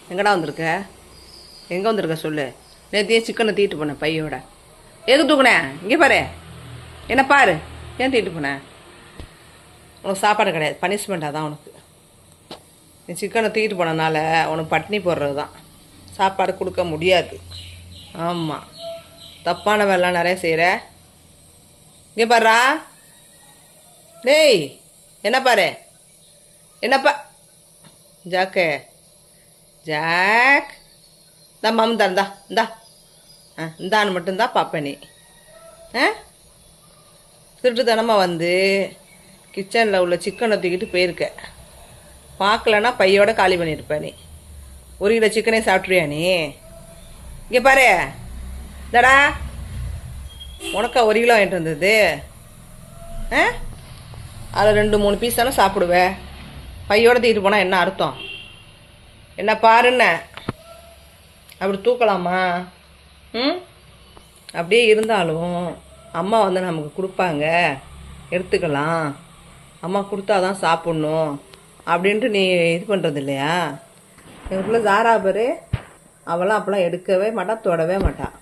எங்கடா வந்திருக்க? எங்கே வந்திருக்க சொல்லு. நேற்றையே சிக்கனை தீட்டு போனேன் பையோட. எதுக்கு தூக்குனேன்? இங்கே பாரு, என்ன பாரு. ஏன் தீட்டு போனேன்? உனக்கு சாப்பாடு கிடையாது, பனிஷ்மெண்ட்டாக தான் உனக்கு. நீ சிக்கனை தூக்கிட்டு போனனால உனக்கு பட்டினி போடுறது தான், சாப்பாடு கொடுக்க முடியாது. ஆமாம், தப்பான வேலைலாம் நிறைய செய்கிற. இங்கே பாருடா, டேய் என்ன பாரு, என்னப்பா ஜாக்கு, ஜாக் இந்தா மம்தா, இந்தா இந்தான்னு மட்டும்தான் பார்ப்பேன் நீ. திருட்டுத்தனமாக வந்து கிச்சனில் உள்ள சிக்கனை தூக்கிட்டு போயிருக்க. பார்க்கலன்னா பையோட காலி பண்ணியிருப்ப நீ. 1 கிலோ சிக்கனே சாப்பிட்ருவியா நீ? இங்கே பாரு, தடா உனக்கா 1 கிலோ வாங்கிட்டு வந்தது? அதில் 2-3 பீஸ் தானே சாப்பிடுவேன். பையோட தூக்கிட்டு போனால் என்ன அர்த்தம்? என்ன பாருன்ன அப்படி தூக்கலாமா? அப்படியே இருந்தாலும் அம்மா வந்து நமக்கு கொடுப்பாங்க, எடுத்துக்கலாம். அம்மா கொடுத்தா தான் சாப்பிட்ணும் அப்படின்ட்டு நீ இது பண்ணுறது இல்லையா? எங்களுக்குள்ள ஜாரா பேர், அவளாம் அப்போலாம் எடுக்கவே மாட்டா, தொடவே மாட்டாள்.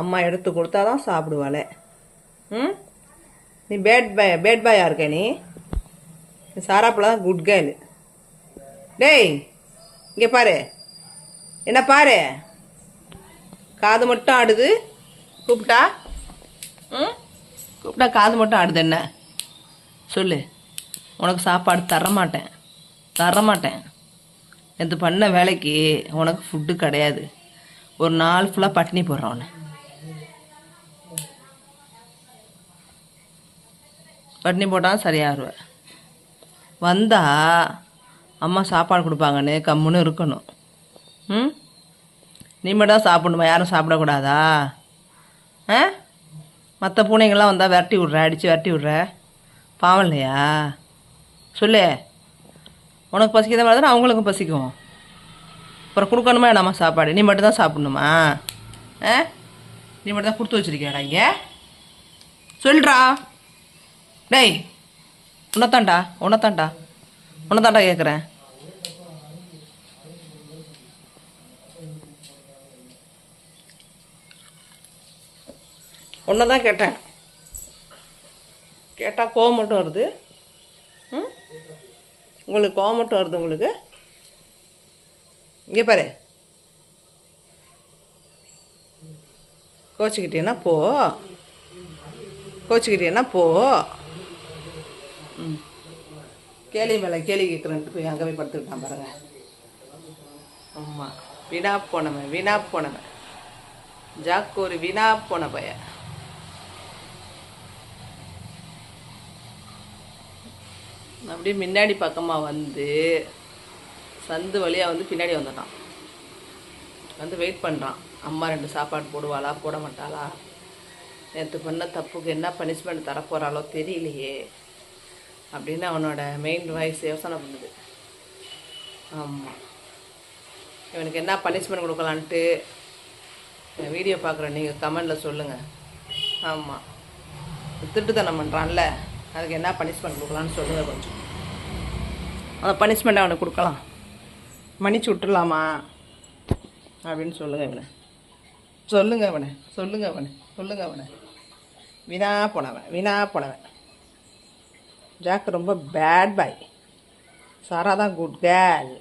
அம்மா எடுத்து கொடுத்தா தான் சாப்பிடுவாளே. நீ பேட் பாயாக இருக்க நீ. சாராப்பில் தான் குட் கேர்ள். டேய் இங்கே பாரு, என்ன பாரு, காது மட்டும் ஆடுது. கூப்பிட்டா கூப்பிட்டா காது மட்டும் ஆடுது. என்ன சொல்லு. உனக்கு சாப்பாடு தரமாட்டேன். இது பண்ண வேலைக்கு உனக்கு ஃபுட்டு கிடையாது. ஒரு நாள் ஃபுல்லாக பட்டினி போடுறான். உன்னை பட்டினி போட்டால் சரியாகிடுவேன். வந்தால் அம்மா சாப்பாடு கொடுப்பாங்கன்னு கம்முன்னு இருக்கணும். நீ மட்டும் தான் சாப்பிடணுமா? யாரும் சாப்பிடக்கூடாதா? மற்ற பூனைங்கள்லாம் வந்தால் விரட்டி விட்ற, அடித்து விரட்டி விட்ற, பாவம் இல்லையா? சொல்லு. உனக்கு பசிக்கிறத மாதிரி தானே அவங்களுக்கும் பசிக்கும். அப்புறம் கொடுக்கணுமா என்னம்மா சாப்பாடு? நீ மட்டும் தான் சாப்பிட்ணுமா? நீ மட்டும் தான் கொடுத்து வச்சுருக்கியாடா இங்கே? சொல்கிறா. டேய் உன்னத்தாண்டா கேட்குறேன். ஒன்று தான் கேட்டேன். கேட்டால் கோவம் மட்டும் வருது. உங்களுக்கு கோவம் மட்டும் வருது உங்களுக்கு. இங்கே பாரு, கோச்சிக்கிட்டேன்னா போ. கேள்வி மேலே கேள்வி கேட்குறேன்ட்டு போய் அங்கே போய் படுத்துக்கிட்டான் பாருங்க. ஆமாம், வீணா போனவன் ஜாக்கு, ஒரு வீணா போன பையன். அப்படியே முன்னாடி பக்கமாக வந்து சந்து வழியாக வந்து பின்னாடி வந்துட்டான். வந்து வெயிட் பண்ணுறான். அம்மா 2 சாப்பாடு போடுவாளா போட மாட்டாளா, நேற்று பண்ண தப்புக்கு என்ன பனிஷ்மெண்ட் தரப்போகிறாளோ தெரியலையே அப்படின்னு அவனோட மெயின் வாய்ஸ் யோசனை பண்ணுது. ஆமாம், இவனுக்கு என்ன பனிஷ்மெண்ட் கொடுக்கலான்ட்டு வீடியோ பார்க்குறேன், நீங்கள் கமெண்டில் சொல்லுங்கள். ஆமாம், திருட்டுத்தனம் பண்ணுறான்ல, அதுக்கு என்ன பனிஷ்மெண்ட் கொடுக்கலான்னு சொல்லுங்கள். கொஞ்சம் அந்த பனிஷ்மெண்ட் அவனுக்கு கொடுக்கலாம், மன்னிச்சு விட்டுடலாமா அப்படின்னு சொல்லுங்கள் அவனை. வீணா போனவன். ஜாக் ரொம்ப பேட் பாய். சாரா தான் குட் கேர்ள்.